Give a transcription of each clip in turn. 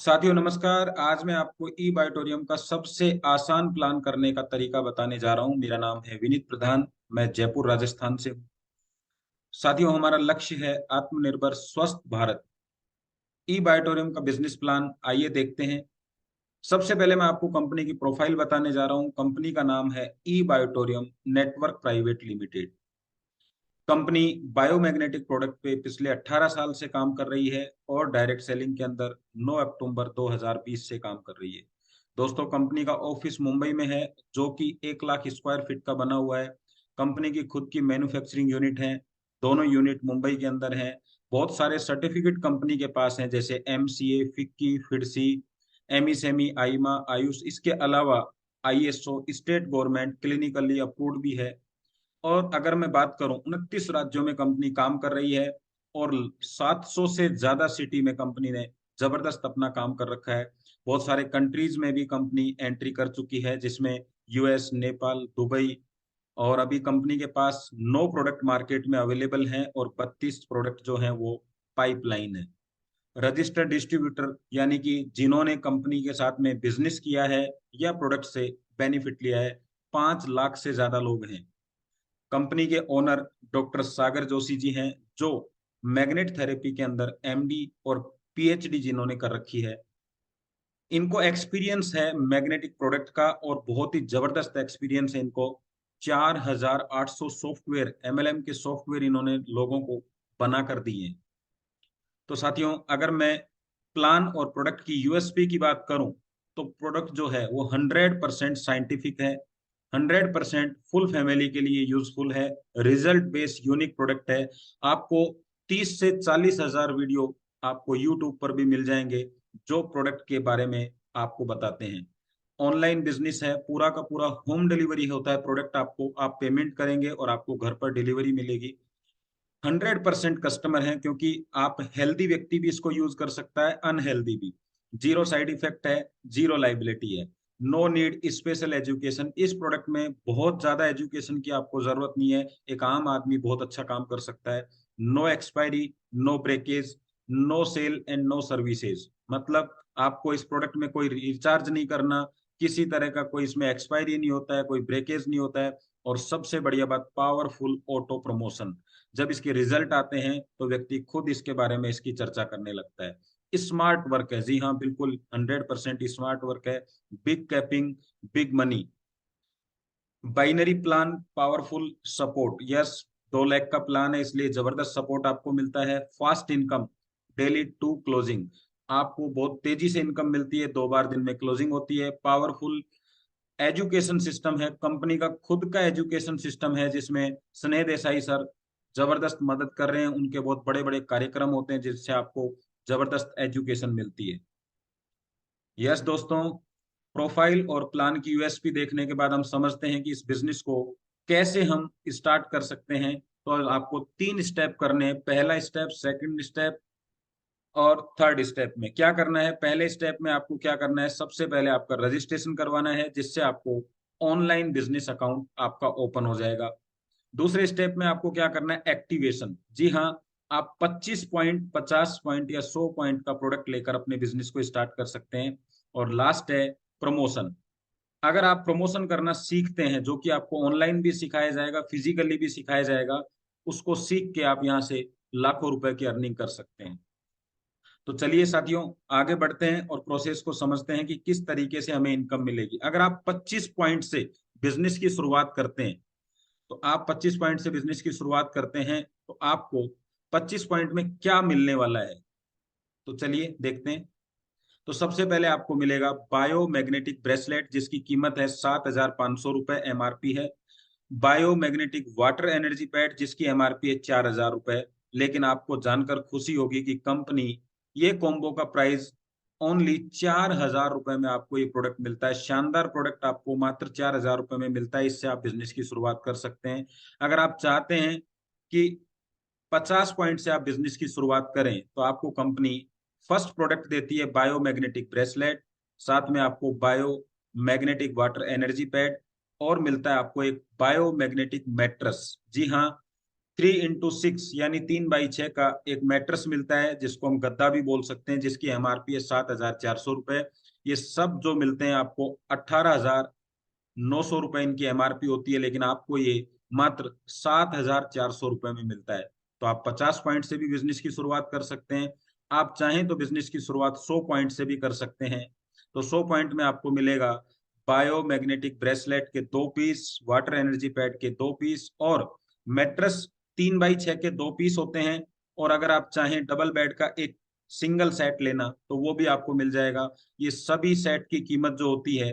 साथियों नमस्कार। आज मैं आपको ई बायोटोरियम का सबसे आसान प्लान करने का तरीका बताने जा रहा हूं। मेरा नाम है विनीत प्रधान। मैं जयपुर राजस्थान से हूं। साथियों, हमारा लक्ष्य है आत्मनिर्भर स्वस्थ भारत। ई बायोटोरियम का बिजनेस प्लान आइए देखते हैं। सबसे पहले मैं आपको कंपनी की प्रोफाइल बताने जा रहा हूं। कंपनी का नाम है E Biotorium network private limited. Company biomagnetic product पे पिछले 18 साल से काम कर रही है और डायरेक्ट सेलिंग के अंदर 9 अक्टूबर 2020 से काम कर रही है। दोस्तों, कंपनी का ऑफिस मुंबई में है, जो कि 1 लाख स्क्वायर फीट का बना हुआ है। कंपनी की खुद की मैन्युफैक्चरिंग यूनिट है। दोनों यूनिट मुंबई के अंदर हैं। बहुत सारे सर्टिफिकेट कंपनी के पास हैं, जैसे एमसीए, फिक्की, फिडसी, एमईसेमी, आईमा, आयुष। इसके अलावा ISO, state government clinically approved भी है। और अगर मैं बात करूं, 29 राज्यों में कंपनी काम कर रही है और 700 से ज्यादा सिटी में कंपनी ने जबरदस्त अपना काम कर रखा है। बहुत सारे कंट्रीज में भी कंपनी एंट्री कर चुकी है, जिसमें यूएस, नेपाल, दुबई। और अभी कंपनी के पास 9 प्रोडक्ट मार्केट में अवेलेबल हैं और 32 प्रोडक्ट जो हैं वो पाइपलाइन है। रजिस्टर्ड डिस्ट्रीब्यूटर यानी कि जिन्होंने कंपनी के साथ में बिजनेस किया है या प्रोडक्ट से बेनिफिट लिया है, 5 लाख से ज्यादा लोग हैं। कंपनी के ओनर डॉक्टर सागर जोशी जी हैं, जो मैग्नेट थेरेपी के अंदर एमडी और पीएचडी जिन्होंने कर रखी है। इनको एक्सपीरियंस है मैग्नेटिक प्रोडक्ट का और बहुत ही जबरदस्त एक्सपीरियंस है इनको। 4800 सॉफ्टवेयर, एमएलएम के सॉफ्टवेयर इन्होंने लोगों को बना कर दिए हैं। तो साथियों, अगर मैं प्लान और प्रोडक्ट की यूएसपी की बात करूं, तो प्रोडक्ट जो है वो 100% साइंटिफिक है, 100% फुल फैमिली के लिए यूजफुल है, रिजल्ट बेस्ड यूनिक प्रोडक्ट है। आपको 30 से 40 हजार वीडियो आपको यूट्यूब पर भी मिल जाएंगे, जो प्रोडक्ट के बारे में आपको बताते हैं। ऑनलाइन बिजनेस है, पूरा का पूरा होम डिलीवरी होता है। प्रोडक्ट आपको आप पेमेंट करेंगे और आपको घर पर डिलीवरी मिलेगी। 100% कस्टमर है, क्योंकि आप हेल्दी व्यक्ति भी इसको यूज कर सकता है, अनहेल्दी भी। जीरो साइड इफेक्ट है, जीरो लाइबिलिटी है। No need special education. इस प्रोडक्ट में बहुत ज्यादा एजुकेशन की आपको जरूरत नहीं है, एक आम आदमी बहुत अच्छा काम कर सकता है। No expiry, no breakage, no sale and no services. मतलब आपको इस प्रोडक्ट में कोई रिचार्ज नहीं करना, किसी तरह का कोई इसमें एक्सपायरी नहीं होता है, कोई ब्रेकेज नहीं होता है। और सबसे बढ़िया बात, पावरफुल ऑटो प्रमोशन। जब इसके रिजल्ट आते हैं तो व्यक्ति खुद इसके बारे में इसकी चर्चा करने लगता है। स्मार्ट वर्क है, जी हाँ बिल्कुल 100% स्मार्ट वर्क है। Big capping, big money. Binary plan, powerful support. Yes, 2 lakh का प्लान है, इसलिए जबरदस्त सपोर्ट आपको मिलता है। Fast income, daily to closing. आपको बहुत तेजी से इनकम मिलती है, 2 बार दिन में क्लोजिंग होती है। पावरफुल एजुकेशन सिस्टम है, कंपनी का खुद का एजुकेशन सिस्टम है, जिसमें स्नेह देसाई सर जबरदस्त मदद कर रहे हैं। उनके बहुत बड़े बड़े कार्यक्रम होते हैं, जिससे आपको जबरदस्त एजुकेशन मिलती है। यस दोस्तों, प्रोफाइल और प्लान की यूएसपी देखने के बाद हम समझते हैं कि इस बिजनेस को कैसे हम स्टार्ट कर सकते हैं। तो आपको 3 स्टेप करने हैं। पहला स्टेप, सेकंड स्टेप और थर्ड स्टेप में क्या करना है। पहले स्टेप में आपको क्या करना है, सबसे पहले आपका रजिस्ट्रेशन करवाना है, जिससे आपको ऑनलाइन बिजनेस अकाउंट आपका ओपन हो जाएगा। दूसरे स्टेप में आपको क्या करना है, एक्टिवेशन। जी हाँ, आप 25 पॉइंट, 50 पॉइंट या 100 पॉइंट का प्रोडक्ट लेकर अपने बिजनेस को स्टार्ट कर सकते हैं। और लास्ट है प्रमोशन। अगर आप प्रमोशन करना सीखते हैं, जो कि आपको ऑनलाइन भी सिखाया जाएगा, फिजिकली भी सिखाया जाएगा, उसको सीख के आप यहाँ से लाखों रुपए की अर्निंग कर सकते हैं। तो चलिए साथियों, आगे बढ़ते हैं और प्रोसेस को समझते हैं कि किस तरीके से हमें इनकम मिलेगी। अगर आप 25 पॉइंट से बिजनेस की शुरुआत करते हैं, तो आप 25 पॉइंट से बिजनेस की शुरुआत करते हैं, तो आपको 25 पॉइंट में क्या मिलने वाला है, तो चलिए देखते हैं। तो सबसे पहले आपको मिलेगा बायो मैग्नेटिक ब्रेसलेट, जिसकी कीमत है 7,500 रुपए, एमआरपी है। Bio magnetic water energy pad, जिसकी एमआरपी है 4,000 रुपए। लेकिन आपको जानकर खुशी होगी कि कंपनी ये कॉम्बो का प्राइस ओनली 4,000 रुपए में आपको ये प्रोडक्ट मिलता है। शानदार प्रोडक्ट आपको मात्र 4,000 रुपए में मिलता है। इससे आप बिजनेस की शुरुआत कर सकते हैं। अगर आप चाहते हैं कि 50 पॉइंट से आप बिजनेस की शुरुआत करें, तो आपको कंपनी फर्स्ट प्रोडक्ट देती है बायो मैग्नेटिक ब्रेसलेट, साथ में आपको bio magnetic water energy pad, और मिलता है आपको एक बायो मैग्नेटिक मैट्रेस। जी हाँ, 3x6 यानी 3x6 का एक मैट्रेस मिलता है, जिसको हम गद्दा भी बोल सकते हैं, जिसकी एमआरपी है 7,400 रुपए। ये सब जो मिलते हैं आपको 18,900 रुपए इनकी एमआरपी होती है, लेकिन आपको ये मात्र 7,400 रुपए में मिलता है। तो आप 50 पॉइंट से भी बिजनेस की शुरुआत कर सकते हैं। आप चाहें तो बिजनेस की शुरुआत 100 पॉइंट से भी कर सकते हैं। तो 100 पॉइंट में आपको मिलेगा बायोमैग्नेटिक ब्रेसलेट के 2 पीस, वाटर एनर्जी पैड के 2 पीस, और मैट्रेस 3x6 के 2 पीस होते हैं। और अगर आप चाहें डबल बेड का एक सिंगल सेट लेना तो वो भी आपको मिल जाएगा। ये सभी सेट की कीमत जो होती है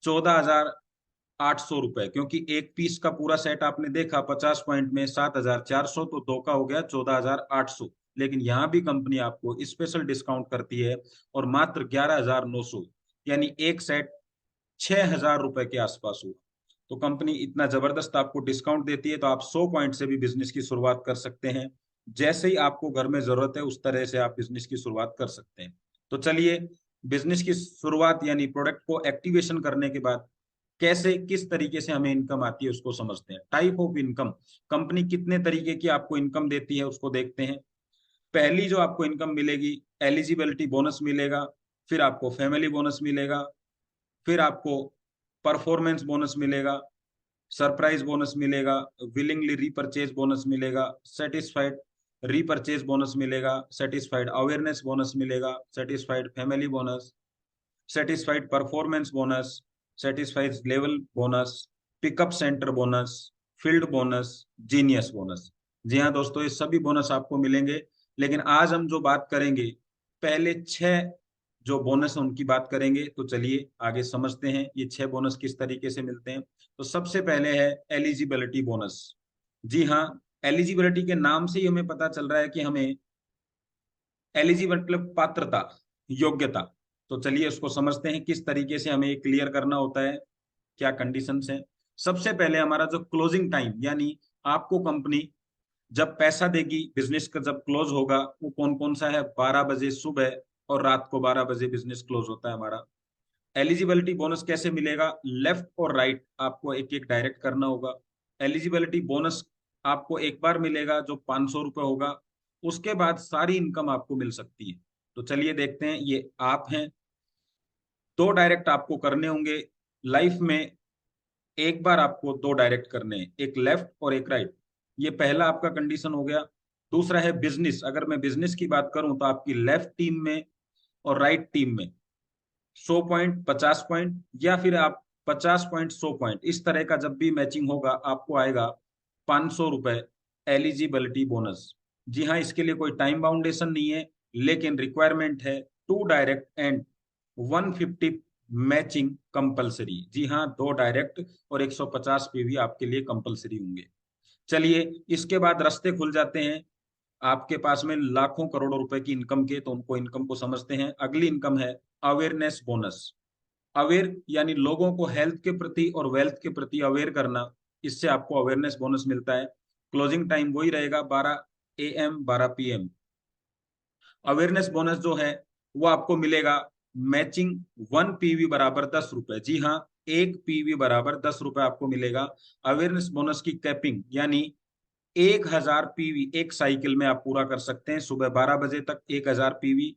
14,800 रुपए, क्योंकि एक पीस का पूरा सेट आपने देखा 50 पॉइंट में 7,400, तो दो का हो गया 14,800। लेकिन यहाँ भी कंपनी आपको स्पेशल डिस्काउंट करती है और मात्र 11,900, यानी एक सेट 6,000 रुपए के आसपास हुआ। तो कंपनी इतना जबरदस्त आपको डिस्काउंट देती है, तो आप 100 पॉइंट से भी बिजनेस की शुरुआत कर सकते हैं। जैसे ही आपको घर में जरूरत है उस तरह से आप बिजनेस की शुरुआत कर सकते हैं। तो चलिए, बिजनेस की शुरुआत यानी प्रोडक्ट को एक्टिवेशन करने के बाद कैसे, किस तरीके से हमें इनकम आती है उसको समझते हैं। टाइप ऑफ इनकम, कंपनी कितने तरीके की आपको इनकम देती है उसको देखते हैं। पहली जो आपको इनकम मिलेगी, एलिजिबिलिटी बोनस मिलेगा, फिर आपको फैमिली बोनस मिलेगा, फिर आपको परफॉर्मेंस बोनस मिलेगा, सरप्राइज बोनस मिलेगा, विलिंगली रीपरचेज बोनस मिलेगा, सेटिस्फाइड रीपरचेज बोनस मिलेगा, सेटिस्फाइड अवेयरनेस बोनस मिलेगा, satisfied family bonus, satisfied performance bonus, satisfied level bonus, pickup centre bonus, field bonus, genius bonus. जी हाँ दोस्तों, ये सभी बोनस आपको मिलेंगे। लेकिन आज हम जो बात करेंगे, पहले 6 जो बोनस है उनकी बात करेंगे। तो चलिए आगे समझते हैं ये 6 बोनस किस तरीके से मिलते हैं। तो सबसे पहले है एलिजिबिलिटी बोनस। जी हाँ, एलिजिबिलिटी के नाम से ही हमें पता चल रहा है कि हमें एलिजिबल मतलब पात्रता, योग्यता। तो चलिए उसको समझते हैं किस तरीके से हमें क्लियर करना होता है, क्या कंडीशंस हैं। सबसे पहले हमारा जो क्लोजिंग टाइम, यानी आपको कंपनी जब पैसा देगी, बिजनेस का जब क्लोज होगा, वो कौन कौन सा है, 12 बजे सुबह और रात को 12 बजे बिजनेस क्लोज होता है हमारा। एलिजिबिलिटी बोनस कैसे मिलेगा, लेफ्ट और राइट आपको एक एक डायरेक्ट करना होगा। एलिजिबिलिटी बोनस आपको एक बार मिलेगा जो 500 रुपये होगा, उसके बाद सारी इनकम आपको मिल सकती है। तो चलिए देखते हैं, ये आप हैं, 2 डायरेक्ट आपको करने होंगे लाइफ में। एक बार आपको 2 डायरेक्ट करने हैं, एक लेफ्ट और एक राइट। ये पहला आपका कंडीशन हो गया। दूसरा है बिजनेस। अगर मैं बिजनेस की बात करूं तो आपकी लेफ्ट टीम में और राइट टीम में 100 पॉइंट, 50 पॉइंट, या फिर आप 50 पॉइंट 100 पॉइंट, इस तरह का जब भी मैचिंग होगा आपको आएगा 500 रुपए एलिजिबिलिटी बोनस। जी हाँ, इसके लिए कोई टाइम बाउंडेशन नहीं है, लेकिन रिक्वायरमेंट है 2 डायरेक्ट एंड 150 मैचिंग कंपलसरी। जी हाँ, 2 डायरेक्ट और 150 पीवी आपके लिए कंपलसरी होंगे। चलिए, इसके बाद रास्ते खुल जाते हैं आपके पास में लाखों करोड़ों रुपए की इनकम के। तो उनको इनकम को समझते हैं। अगली इनकम है अवेयरनेस बोनस। अवेयर यानी लोगों को हेल्थ के प्रति और वेल्थ के प्रति अवेयर करना, इससे आपको अवेयरनेस बोनस मिलता है। क्लोजिंग टाइम वही रहेगा 12 AM 12 PM। अवेयरनेस बोनस जो है वो आपको मिलेगा मैचिंग 1 PV बराबर 10 रुपए। जी हाँ, 1 PV बराबर 10 रुपए आपको मिलेगा। अवेयरनेस बोनस की कैपिंग यानी 1,000 PV एक साइकिल में आप पूरा कर सकते हैं। सुबह 12 बजे तक 1,000 PV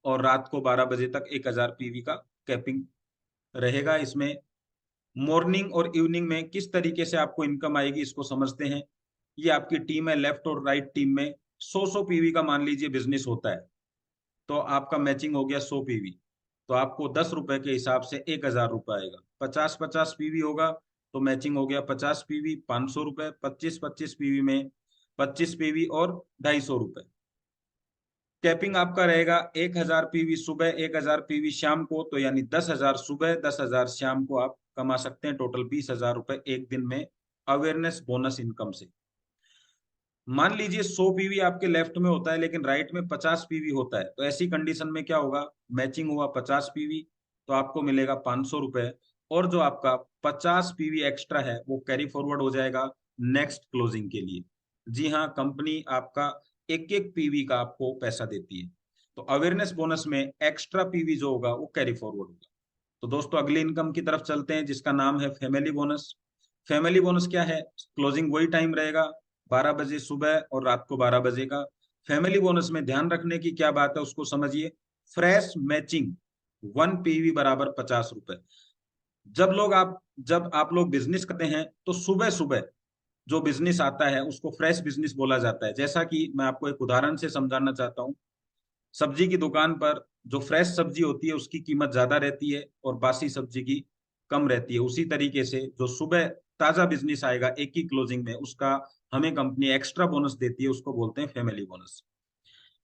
और रात को 12 बजे तक 1,000 PV का कैपिंग रहेगा इसमें। मॉर्निंग और इवनिंग में किस तरीके से आपको इनकम आएगी इसको समझते हैं। ये आपकी टीम है, लेफ्ट और राइट टीम में 100 PV का मान लीजिए बिजनेस होता है, तो आपका मैचिंग हो गया 100 PV। तो आपको 10 रुपए के हिसाब से 1,000 रुपए आएगा। 50-50 PV होगा तो मैचिंग हो गया 50 PV, 500 रुपए। 25-25 PV में 25 PV और 250 रुपए। कैपिंग आपका रहेगा 1,000 PV सुबह, 1,000 PV शाम को, तो यानी 10,000 सुबह, 10,000 शाम को आप कमा सकते हैं। टोटल 20,000 रुपए एक दिन में अवेयरनेस बोनस इनकम से। मान लीजिए 100 PV आपके लेफ्ट में होता है लेकिन राइट में 50 PV होता है, तो ऐसी कंडीशन में क्या होगा, मैचिंग हुआ 50 PV, तो आपको मिलेगा 500 रुपए। और जो आपका 50 PV एक्स्ट्रा है वो कैरी फॉरवर्ड हो जाएगा नेक्स्ट क्लोजिंग के लिए। जी हाँ, कंपनी आपका एक एक पीवी का आपको पैसा देती है। तो अवेयरनेस बोनस में एक्स्ट्रा पीवी जो होगा वो कैरी फॉरवर्ड होगा। तो दोस्तों अगली इनकम की तरफ चलते हैं जिसका नाम है फैमिली बोनस। फैमिली बोनस क्या है, क्लोजिंग वही टाइम रहेगा 12 बजे सुबह और रात को 12 बजे का। फैमिली बोनस में ध्यान रखने की क्या बात है उसको समझिए। फ्रेश मैचिंग 1 PV बराबर 50 रुपए। जब आप लोग बिजनेस करते हैं तो सुबह सुबह जो बिजनेस आता है उसको फ्रेश बिजनेस बोला जाता है। जैसा कि मैं आपको एक उदाहरण से समझाना चाहता हूँ। सब्जी की दुकान पर जो फ्रेश सब्जी होती है उसकी कीमत ज्यादा रहती है और बासी सब्जी की कम रहती है। उसी तरीके से जो सुबह ताजा बिजनेस आएगा एक ही क्लोजिंग में, उसका हमें कंपनी एक्स्ट्रा बोनस देती है, उसको बोलते हैं फैमिली बोनस।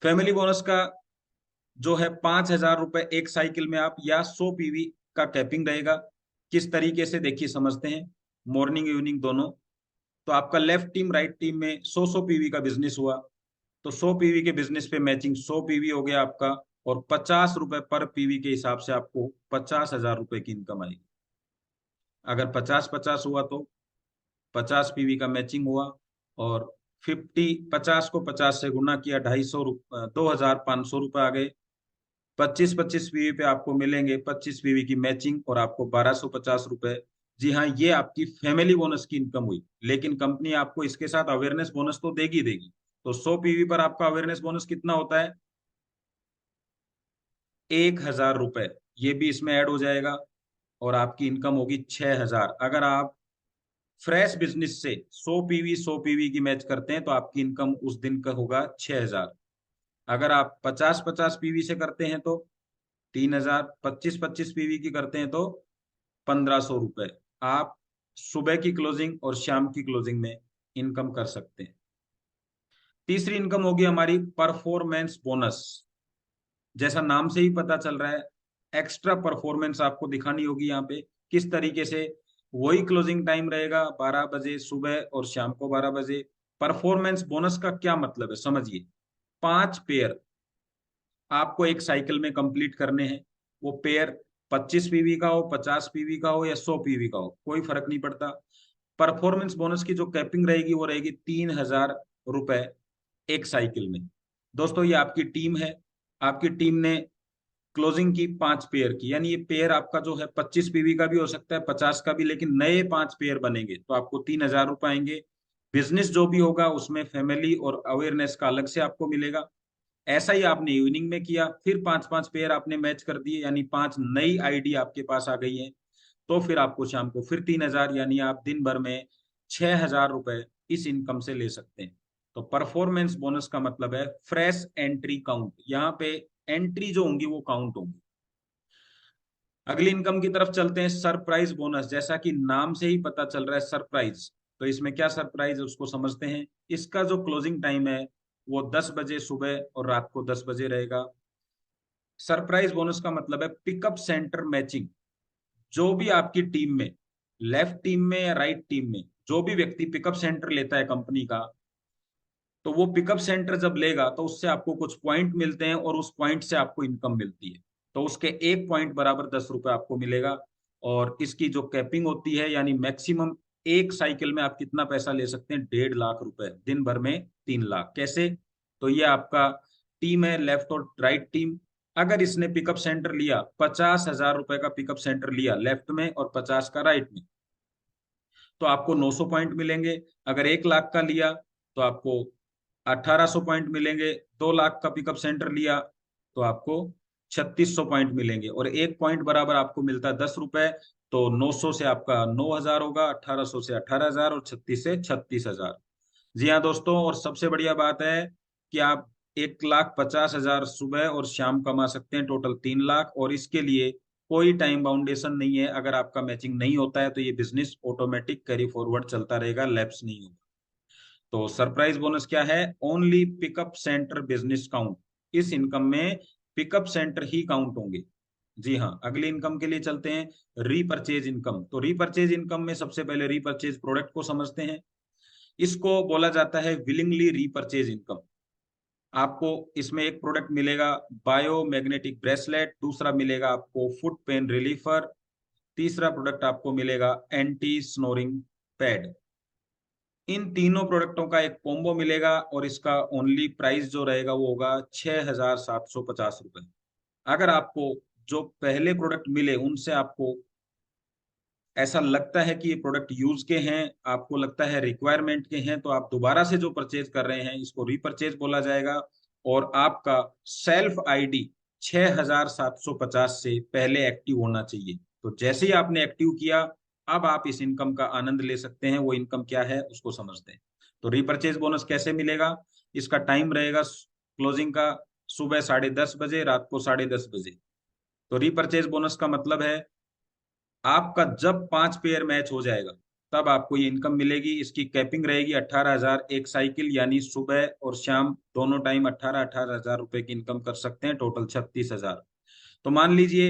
फैमिली बोनस का जो है 5,000 रुपए एक साइकिल में आप, या 100 PV का कैपिंग रहेगा। किस तरीके से देखिए समझते हैं, मॉर्निंग इवनिंग दोनों। तो आपका लेफ्ट टीम राइट टीम में 100-100 PV का बिजनेस हुआ, तो 100 PV के बिजनेस पे मैचिंग 100 PV हो गया आपका, और 50 रुपए पर PV के हिसाब से आपको 50,000 रुपए की इनकम आएगी। अगर 50-50 हुआ तो 50 PV का मैचिंग हुआ, और 50 से गुना किया, 250, 2,500 रुपए आ गए। 25-25 PV पे आपको मिलेंगे 25 PV की मैचिंग, और आपको 1,250 रुपए। जी हाँ, ये आपकी फैमिली बोनस की इनकम हुई। लेकिन कंपनी आपको इसके साथ अवेयरनेस बोनस तो देगी देगी। तो 100 PV पर आपका अवेयरनेस बोनस कितना होता है? 1,000 रुपए। ये भी इसमें ऐड हो जाएगा, और आपकी इनकम होगी 6,000। अगर आप फ्रेश बिजनेस से 100 PV की मैच करते हैं तो आपकी इनकम उस दिन का होगा 6,000। अगर आप 50-50 PV से करते हैं तो 3,000। 25-25 PV की करते हैं तो 1,500 रुपए आप सुबह की क्लोजिंग और शाम की क्लोजिंग में इनकम कर सकते हैं। तीसरी इनकम होगी हमारी परफॉर्मेंस बोनस। जैसा नाम से ही पता चल रहा है, एक्स्ट्रा परफॉर्मेंस आपको दिखानी होगी यहाँ पे। किस तरीके से? वही क्लोजिंग टाइम रहेगा 12 बजे सुबह और शाम को 12 बजे। परफॉर्मेंस बोनस का क्या मतलब है समझिए। 5 पेयर आपको एक साइकिल में कंप्लीट करने हैं। वो पेयर 25 PV का हो, 50 PV का हो, या 100 PV का हो, कोई फर्क नहीं पड़ता। परफॉर्मेंस बोनस की जो कैपिंग रहेगी वो रहेगी 3,000 रुपए एक साइकिल में। दोस्तों ये आपकी टीम है, आपकी टीम ने क्लोजिंग की 5 पेयर की, यानी ये पेयर आपका जो है 25 PV का भी हो सकता है, 50 का भी, लेकिन नए 5 पेयर बनेंगे तो आपको 3,000 रुपए आएंगे। बिजनेस जो भी होगा उसमें फैमिली और अवेयरनेस का अलग से आपको मिलेगा। ऐसा ही आपने इवनिंग में किया, फिर 5-5 पेयर आपने मैच कर दिए, यानी 5 नई आईडी आपके पास आ गई है। तो फिर आपको शाम को फिर 3,000, यानी आप दिन भर में 6,000 रुपए इस इनकम से ले सकते हैं। तो परफॉर्मेंस बोनस का मतलब है फ्रेश एंट्री काउंट। यहाँ पे एंट्री जो होंगी वो काउंट होंगी। अगली इनकम की तरफ चलते हैं, सरप्राइज बोनस। जैसा कि नाम से ही पता चल रहा है सरप्राइज, तो इसमें क्या सरप्राइज है उसको समझते हैं। इसका जो क्लोजिंग टाइम है वो 10 बजे सुबह और रात को 10 बजे रहेगा। सरप्राइज बोनस का मतलब है पिकअप सेंटर मैचिंग। जो भी आपकी टीम में, लेफ्ट टीम में या राइट टीम में, जो भी व्यक्ति पिकअप सेंटर लेता है कंपनी का, तो वो पिकअप सेंटर जब लेगा तो उससे आपको कुछ पॉइंट मिलते हैं, और उस पॉइंट से आपको इनकम मिलती है। तो उसके एक पॉइंट बराबर 10 रुपए आपको मिलेगा। और इसकी जो कैपिंग होती है, यानी मैक्सिमम एक साइकिल में आप कितना पैसा ले सकते हैं? 1.5 लाख रुपए, दिन भर में 3 लाख। कैसे? तो ये आपका टीम है, लेफ्ट और राइट टीम। अगर इसने पिकअप सेंटर लिया, 50,000 रुपए का पिकअप सेंटर लिया लेफ्ट में और 50 का राइट में, तो आपको 900 पॉइंट मिलेंगे। अगर 1 लाख का लिया तो आपको 1,800 पॉइंट मिलेंगे। 2 लाख का पिकअप सेंटर लिया तो आपको 3,600 पॉइंट मिलेंगे, और एक पॉइंट बराबर आपको मिलता है 10 रुपए। तो 900 से आपका 9,000 होगा, 1,800 से 18,000, और 36 से 36,000। जी हाँ दोस्तों, और सबसे बढ़िया बात है कि आप 1,50,000 सुबह और शाम कमा सकते हैं, टोटल 3 लाख। और इसके लिए कोई टाइम बाउंडेशन नहीं है। अगर आपका मैचिंग नहीं होता है तो ये बिजनेस ऑटोमेटिक कैरी फॉरवर्ड चलता रहेगा, लैप्स नहीं होगा। तो सरप्राइज बोनस क्या है? Only pickup centre business count. इस इनकम में पिकअप सेंटर ही काउंट होंगे। जी हाँ, अगली इनकम के लिए चलते हैं, रीपर्चेज इनकम। तो रीपर्चेज इनकम में सबसे पहले रीपर्चेज प्रोडक्ट को समझते हैं। इसको बोला जाता है विलिंगली रीपर्चेज इनकम। आपको इसमें एक प्रोडक्ट मिलेगा बायो मैग्नेटिक ब्रेसलेट, दूसरा मिलेगा आपको फुट पेन रिलीफर, तीसरा प्रोडक्ट आपको मिलेगा एंटी स्नोरिंग पैड। इन तीनों प्रोडक्टों का एक कॉम्बो मिलेगा, और इसका ओनली प्राइस जो रहेगा वो होगा 6,750 रुपए। अगर आपको जो पहले प्रोडक्ट मिले उनसे आपको ऐसा लगता है कि ये प्रोडक्ट यूज के हैं, आपको लगता है रिक्वायरमेंट के हैं, तो आप दोबारा से जो परचेज कर रहे हैं इसको रीपरचेज बोला जाएगा। और आपका सेल्फ आईडी 6750 से पहले एक्टिव होना चाहिए। तो जैसे ही आपने एक्टिव किया, अब आप इस इनकम का आनंद ले सकते हैं। वो इनकम क्या है उसको समझते हैं। तो रीपरचेज बोनस कैसे मिलेगा? इसका टाइम रहेगा क्लोजिंग का सुबह 10:30 बजे, रात को 10:30 बजे। तो रीपरचेज बोनस का मतलब है आपका जब 5 पेयर मैच हो जाएगा तब आपको ये इनकम मिलेगी। इसकी कैपिंग रहेगी 18,000 एक साइकिल, यानी सुबह और शाम दोनों टाइम 18,000 रुपए की इनकम कर सकते हैं, टोटल 36,000। तो मान लीजिए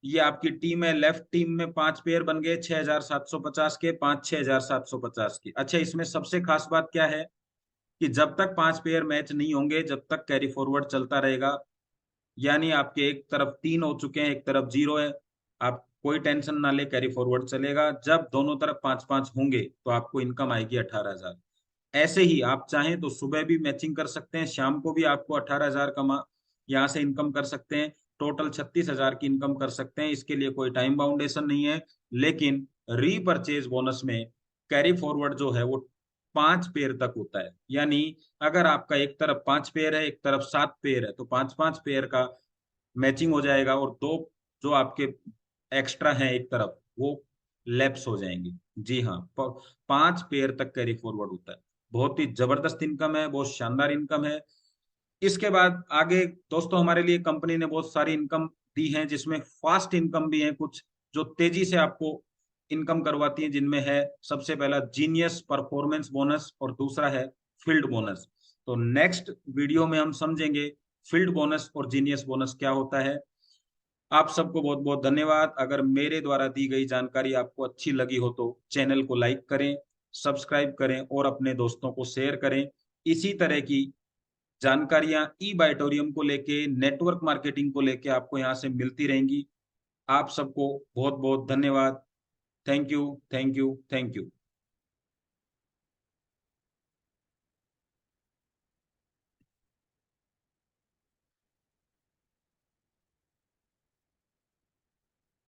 ये आपकी टीम है, लेफ्ट टीम में 5 पेयर बन गए 6,750 के, 5 6,750 के। अच्छा, इसमें सबसे खास बात क्या है कि जब तक 5 पेयर मैच नहीं होंगे जब तक कैरी फॉरवर्ड चलता रहेगा। यानी आपके एक तरफ 3 हो चुके हैं, एक तरफ 0 है, आप कोई टेंशन ना ले, कैरी फॉरवर्ड चलेगा। जब दोनों तरफ 5 5 होंगे तो आपको इनकम आएगी 18,000। ऐसे ही आप चाहें तो सुबह भी मैचिंग कर सकते हैं, शाम को भी आपको 18,000 कमा यहाँ से इनकम कर सकते हैं। टोटल 36,000 की इनकम कर सकते हैं। इसके लिए कोई टाइम बाउंडेशन नहीं है। लेकिन रीपरचेज बोनस में कैरी फॉरवर्ड जो है वो 5 पेयर तक होता है। यानी अगर आपका एक तरफ 5 पेयर है, एक तरफ 7 पेयर है, तो 5 5 पेयर का मैचिंग हो जाएगा, और दो जो आपके एक्स्ट्रा हैं एक तरफ वो लैप्स हो जाएंगे। जी हाँ, 5 पेयर तक कैरी फॉरवर्ड होता है। बहुत ही जबरदस्त इनकम है, बहुत शानदार इनकम है। इसके बाद आगे दोस्तों हमारे लिए कंपनी ने बहुत सारी इनकम दी है, जिसमें फास्ट इनकम भी है कुछ, जो तेजी से आपको इनकम करवाती है, जिनमें है सबसे पहला जीनियस परफॉर्मेंस बोनस और दूसरा है फील्ड बोनस। तो नेक्स्ट वीडियो में हम समझेंगे फील्ड बोनस और जीनियस बोनस क्या होता है। आप सबको बहुत बहुत धन्यवाद। अगर मेरे द्वारा दी गई जानकारी आपको अच्छी लगी हो तो चैनल को लाइक करें, सब्सक्राइब करें और अपने दोस्तों को शेयर करें। इसी तरह की जानकारियां ई बाइटोरियम को लेके, नेटवर्क मार्केटिंग को लेके आपको यहाँ से मिलती रहेंगी। आप सबको बहुत बहुत धन्यवाद। Thank you, thank you, thank you.